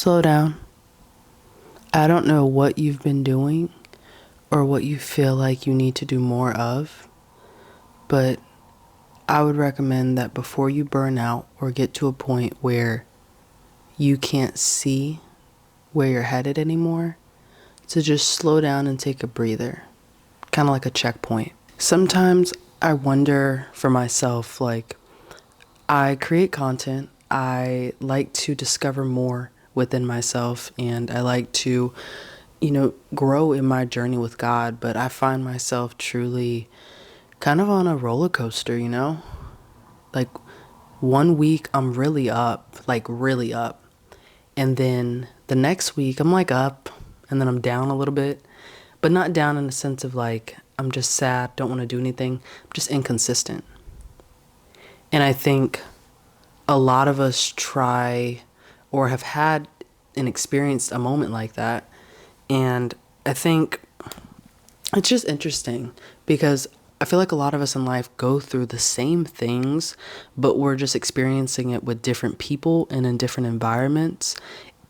Slow down. I don't know what you've been doing or what you feel like you need to do more of, but I would recommend that before you burn out or get to a point where you can't see where you're headed anymore, to just slow down and take a breather, kind of like a checkpoint. Sometimes I wonder for myself, like, I create content, I like to discover more within myself, and I like to, grow in my journey with God, but I find myself truly kind of on a roller coaster. Like, one week I'm really up, like really up, and then the next week I'm like up, and then I'm down a little bit, but not down in the sense of like I'm just sad, don't want to do anything. I'm just inconsistent. And I think a lot of us try or have had and experienced a moment like that. And I think it's just interesting because I feel like a lot of us in life go through the same things, but we're just experiencing it with different people and in different environments.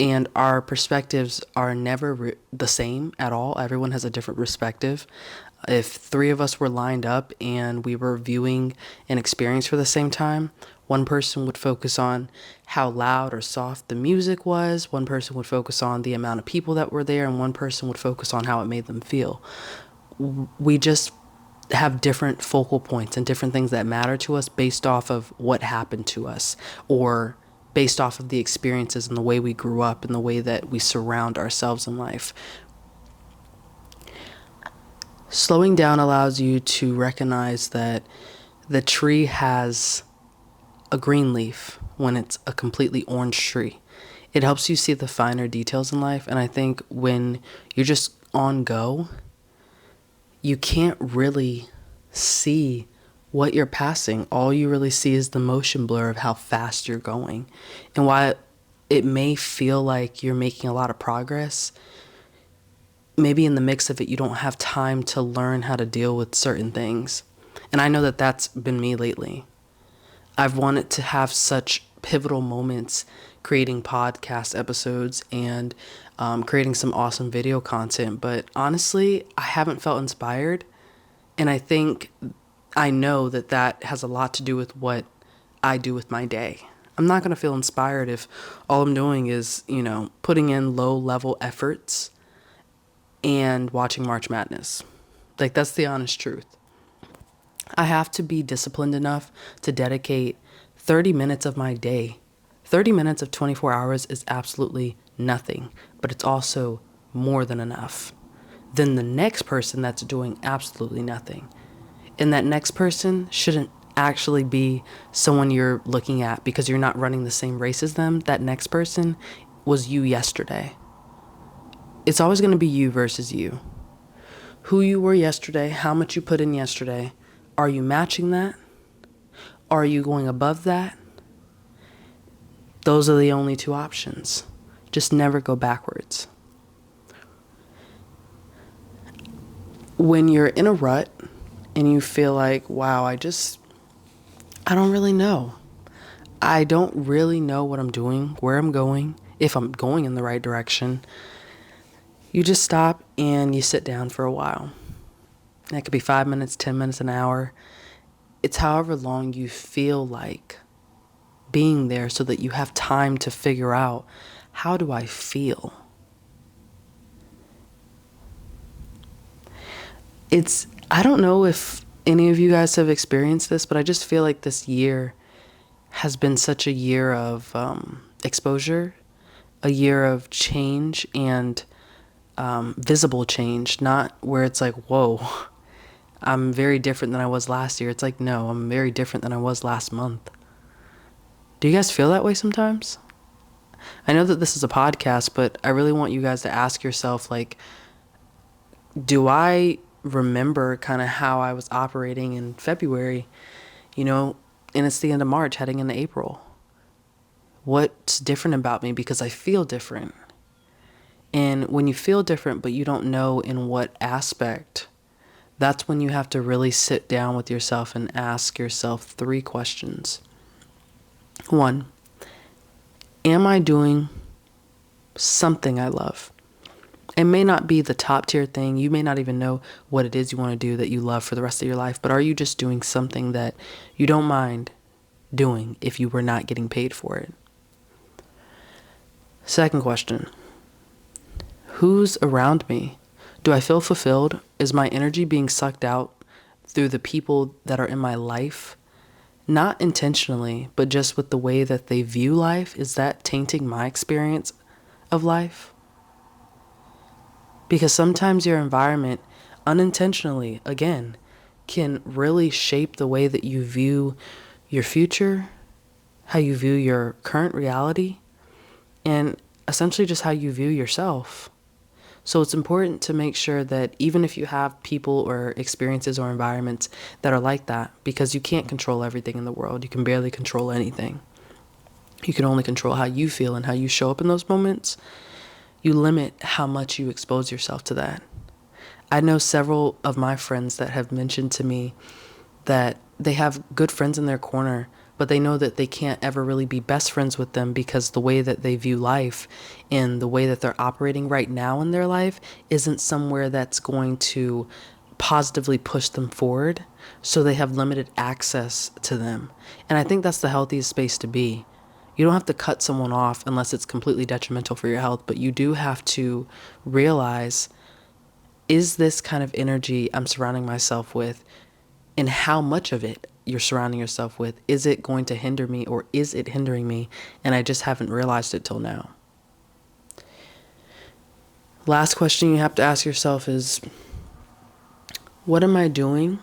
And our perspectives are never the same at all. Everyone has a different perspective. If three of us were lined up and we were viewing an experience for the same time, one person would focus on how loud or soft the music was, one person would focus on the amount of people that were there, and one person would focus on how it made them feel. We just have different focal points and different things that matter to us based off of what happened to us, or based off of the experiences and the way we grew up and the way that we surround ourselves in life. Slowing down allows you to recognize that the tree has a green leaf when it's a completely orange tree. It helps you see the finer details in life, and I think when you're just on go, you can't really see what you're passing. All you really see is the motion blur of how fast you're going. And while it may feel like you're making a lot of progress, maybe in the mix of it, you don't have time to learn how to deal with certain things. And I know that that's been me lately. I've wanted to have such pivotal moments creating podcast episodes and creating some awesome video content. But honestly, I haven't felt inspired. And I know that that has a lot to do with what I do with my day. I'm not going to feel inspired if all I'm doing is, putting in low level efforts and watching March Madness. Like, that's the honest truth. I have to be disciplined enough to dedicate 30 minutes of my day. 30 minutes of 24 hours is absolutely nothing, but it's also more than enough. Then the next person that's doing absolutely nothing. And that next person shouldn't actually be someone you're looking at because you're not running the same race as them. That next person was you yesterday. It's always going to be you versus you. Who you were yesterday, how much you put in yesterday. Are you matching that? Are you going above that? Those are the only two options. Just never go backwards. When you're in a rut and you feel like, wow, I don't really know. I don't really know what I'm doing, where I'm going, if I'm going in the right direction. You just stop and you sit down for a while. That could be 5 minutes, 10 minutes, an hour. It's however long you feel like being there so that you have time to figure out, how do I feel? I don't know if any of you guys have experienced this, but I just feel like this year has been such a year of exposure, a year of change and visible change, not where it's like, whoa, I'm very different than I was last year. It's like, no, I'm very different than I was last month. Do you guys feel that way sometimes? I know that this is a podcast, but I really want you guys to ask yourself, like, do I remember kind of how I was operating in February, and it's the end of March heading into April? What's different about me because I feel different? And when you feel different, but you don't know in what aspect, that's when you have to really sit down with yourself and ask yourself 3 questions. 1, am I doing something I love. It may not be the top tier thing. You may not even know what it is you want to do that you love for the rest of your life, but are you just doing something that you don't mind doing if you were not getting paid for it? Second question, who's around me? Do I feel fulfilled? Is my energy being sucked out through the people that are in my life? Not intentionally, but just with the way that they view life. Is that tainting my experience of life? Because sometimes your environment, unintentionally, again, can really shape the way that you view your future, how you view your current reality, and essentially just how you view yourself. So it's important to make sure that even if you have people or experiences or environments that are like that, because you can't control everything in the world, you can barely control anything. You can only control how you feel and how you show up in those moments. You limit how much you expose yourself to that. I know several of my friends that have mentioned to me that they have good friends in their corner, but they know that they can't ever really be best friends with them because the way that they view life and the way that they're operating right now in their life isn't somewhere that's going to positively push them forward. So they have limited access to them. And I think that's the healthiest space to be. You don't have to cut someone off unless it's completely detrimental for your health, but you do have to realize, is this kind of energy I'm surrounding myself with, and how much of it you're surrounding yourself with, is it going to hinder me or is it hindering me? And I just haven't realized it till now. Last question you have to ask yourself is, what am I doing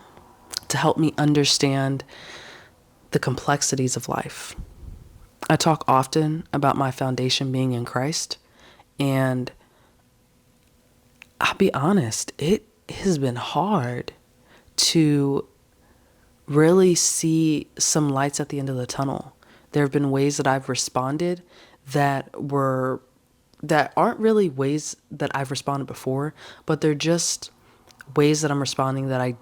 to help me understand the complexities of life? I talk often about my foundation being in Christ, and I'll be honest, it has been hard to really see some lights at the end of the tunnel. There have been ways that I've responded that aren't really ways that I've responded before, but they're just ways that I'm responding that I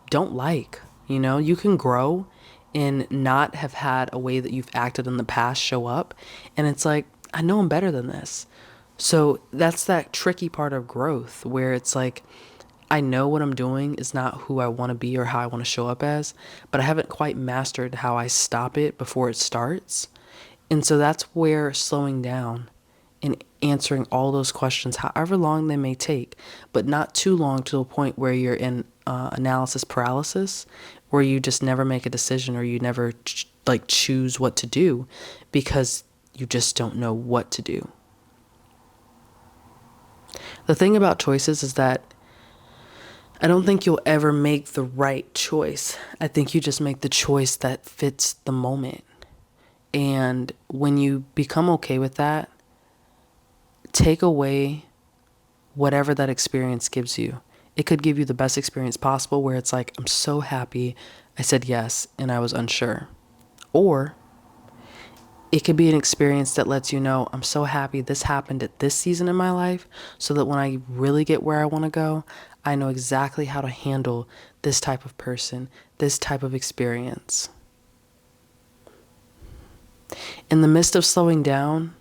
don't like. You know, you can grow and not have had a way that you've acted in the past show up, and it's like, I know I'm better than this. So that's that tricky part of growth where it's like, I know what I'm doing is not who I want to be or how I want to show up as, but I haven't quite mastered how I stop it before it starts. And so that's where slowing down and answering all those questions, however long they may take, but not too long to the point where you're in analysis paralysis, where you just never make a decision or you never choose what to do because you just don't know what to do. The thing about choices is that I don't think you'll ever make the right choice. I think you just make the choice that fits the moment. And when you become okay with that, take away whatever that experience gives you. It could give you the best experience possible where it's like, I'm so happy I said yes and I was unsure. Or it could be an experience that lets you know, I'm so happy this happened at this season in my life so that when I really get where I want to go, I know exactly how to handle this type of person, this type of experience. In the midst of slowing down,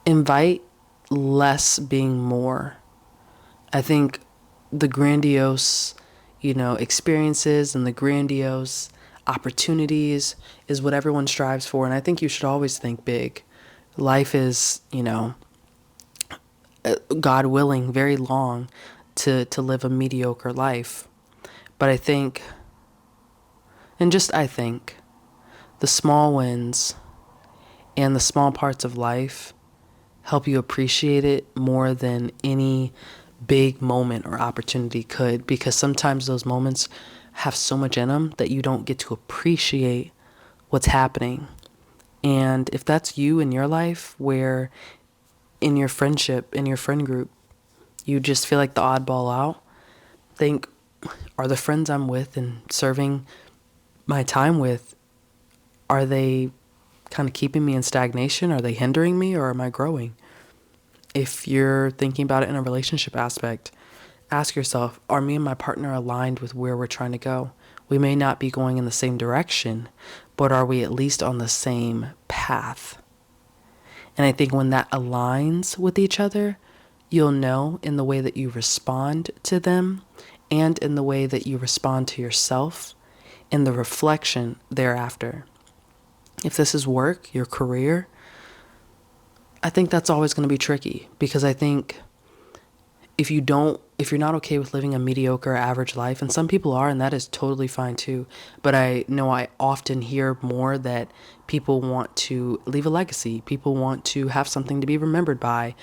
invite less being more. I think the grandiose, experiences and the grandiose opportunities is what everyone strives for. And I think you should always think big. Life is, God willing, very long to live a mediocre life. But I think the small wins and the small parts of life help you appreciate it more than any big moment or opportunity could, because sometimes those moments have so much in them that you don't get to appreciate what's happening. And if that's you in your life, where in your friendship, in your friend group, you just feel like the oddball out, think, are the friends I'm with and serving my time with, are they kind of keeping me in stagnation? Are they hindering me, or am I growing? If you're thinking about it in a relationship aspect, ask yourself, are me and my partner aligned with where we're trying to go? We may not be going in the same direction, but are we at least on the same path? And I think when that aligns with each other, you'll know in the way that you respond to them and in the way that you respond to yourself and the reflection thereafter. If this is work, your career, I think that's always going to be tricky, because I think if you're not okay with living a mediocre average life, and some people are, and that is totally fine too, but I know I often hear more that people want to leave a legacy, people want to have something to be remembered by.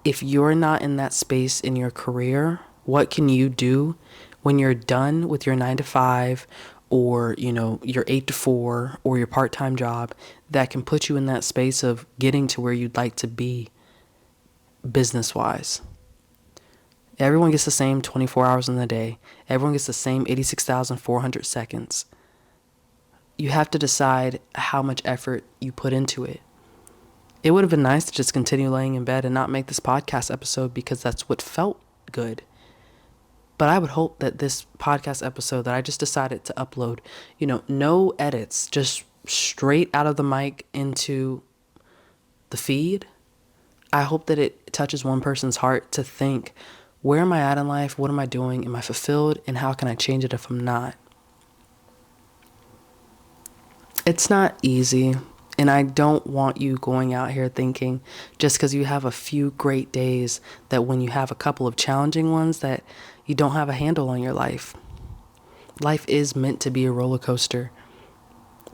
If you're not in that space in your career, what can you do when you're done with your 9 to 5, or your 8 to 4, or your part-time job, that can put you in that space of getting to where you'd like to be business wise? Everyone gets the same 24 hours in the day. Everyone gets the same 86,400 seconds. You have to decide how much effort you put into it. It would have been nice to just continue laying in bed and not make this podcast episode, because that's what felt good. But I would hope that this podcast episode that I just decided to upload, no edits, just straight out of the mic into the feed, I hope that it touches one person's heart to think, where am I at in life? What am I doing? Am I fulfilled? And how can I change it if I'm not? It's not easy. And I don't want you going out here thinking just because you have a few great days, that when you have a couple of challenging ones, that you don't have a handle on your life. Life is meant to be a roller coaster.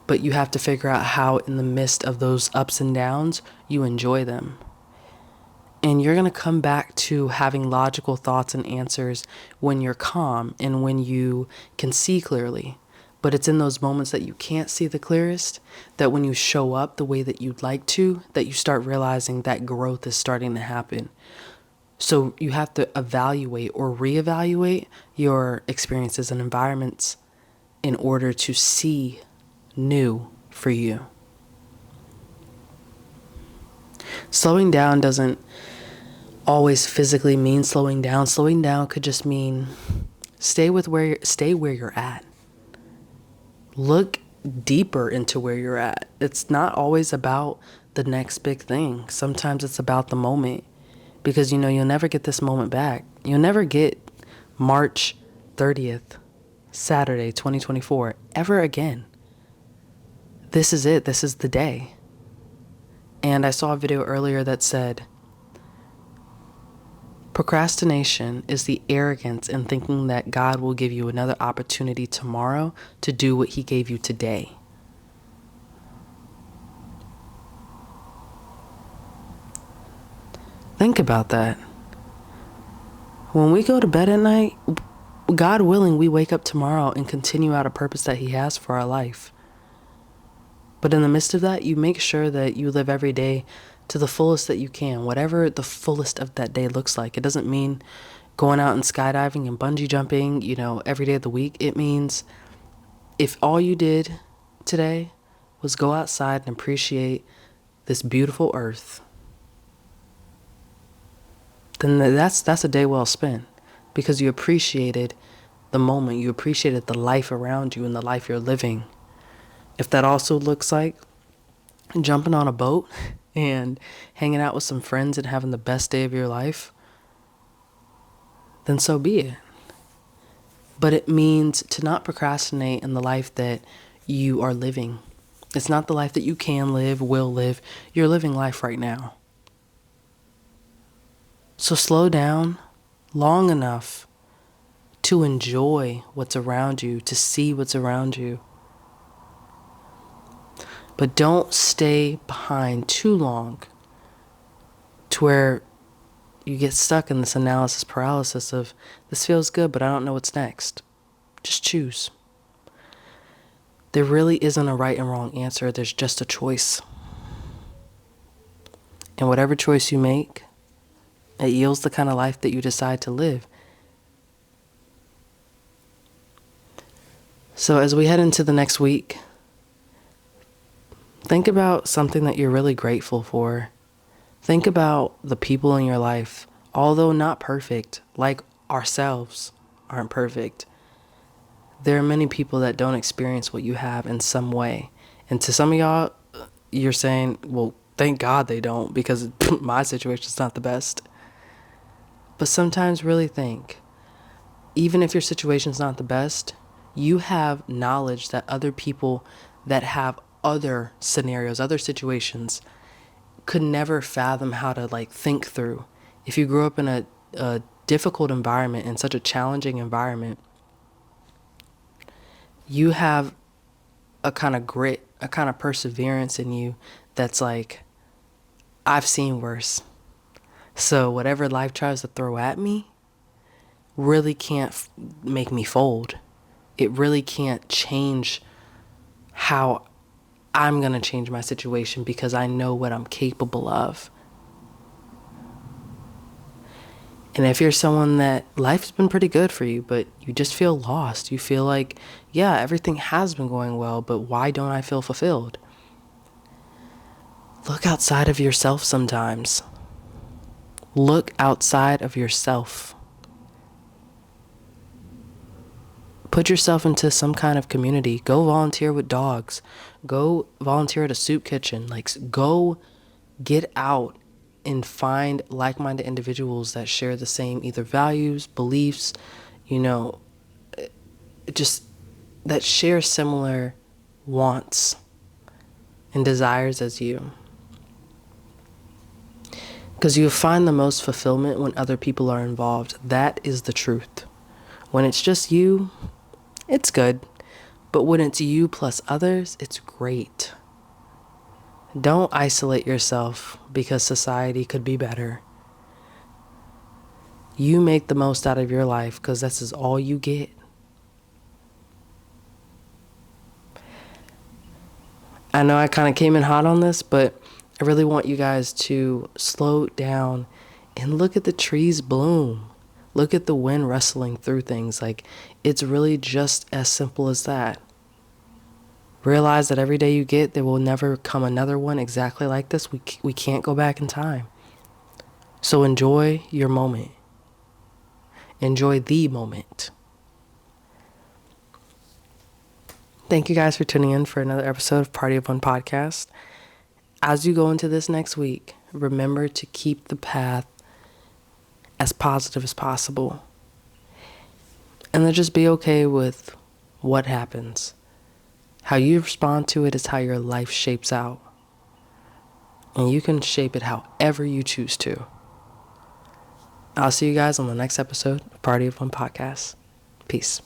But you have to figure out how, in the midst of those ups and downs, you enjoy them. And you're going to come back to having logical thoughts and answers when you're calm and when you can see clearly. But it's in those moments that you can't see the clearest, that when you show up the way that you'd like to, that you start realizing that growth is starting to happen. So you have to evaluate or reevaluate your experiences and environments in order to see new for you. Slowing down doesn't always physically mean slowing down. Slowing down could just mean stay where you're at. Look deeper into where you're at. It's not always about the next big thing. Sometimes it's about the moment, because you'll never get this moment back. You'll never get March 30th, Saturday, 2024 ever again. This is it. This is the day. And I saw a video earlier that said, procrastination is the arrogance in thinking that God will give you another opportunity tomorrow to do what he gave you today. Think about that. When we go to bed at night, God willing, we wake up tomorrow and continue out a purpose that he has for our life. But in the midst of that, you make sure that you live every day to the fullest that you can, whatever the fullest of that day looks like. It doesn't mean going out and skydiving and bungee jumping, every day of the week. It means if all you did today was go outside and appreciate this beautiful earth, then that's a day well spent, because you appreciated the moment, you appreciated the life around you and the life you're living. If that also looks like jumping on a boat and hanging out with some friends and having the best day of your life, then so be it. But it means to not procrastinate in the life that you are living. It's not the life that you can live, will live. You're living life right now. So slow down long enough to enjoy what's around you, to see what's around you. But don't stay behind too long to where you get stuck in this analysis paralysis of, this feels good, but I don't know what's next. Just choose. There really isn't a right and wrong answer. There's just a choice. And whatever choice you make, it yields the kind of life that you decide to live. So as we head into the next week, think about something that you're really grateful for. Think about the people in your life, although not perfect, like ourselves aren't perfect. There are many people that don't experience what you have in some way. And to some of y'all, you're saying, well, Thank God they don't, because my situation's not the best. But sometimes really think, even if your situation's not the best, you have knowledge that other people that have other scenarios, other situations, could never fathom how to like think through. If you grew up in a difficult environment, in such a challenging environment, you have a kind of grit, a kind of perseverance in you that's like, I've seen worse. So whatever life tries to throw at me really can't make me fold. It really can't change how I'm going to change my situation, because I know what I'm capable of. And if you're someone that life's been pretty good for you, but you just feel lost, you feel like, yeah, everything has been going well, but why don't I feel fulfilled? Look outside of yourself sometimes. Look outside of yourself. Put yourself into some kind of community. Go volunteer with dogs. Go volunteer at a soup kitchen. Like, go get out and find like-minded individuals that share the same either values, beliefs, just that share similar wants and desires as you. Because you find the most fulfillment when other people are involved. That is the truth. When it's just you, it's good. But when it's you plus others, it's great. Don't isolate yourself because society could be better. You make the most out of your life because this is all you get. I know I kind of came in hot on this, but I really want you guys to slow down and look at the trees bloom. Look at the wind rustling through things. Like, it's really just as simple as that. Realize that every day you get, there will never come another one exactly like this. We can't go back in time. So enjoy your moment. Enjoy the moment. Thank you guys for tuning in for another episode of Party of One podcast. As you go into this next week, remember to keep the path as positive as possible. And then just be okay with what happens. How you respond to it is how your life shapes out. And you can shape it however you choose to. I'll see you guys on the next episode of Party of One podcast. Peace.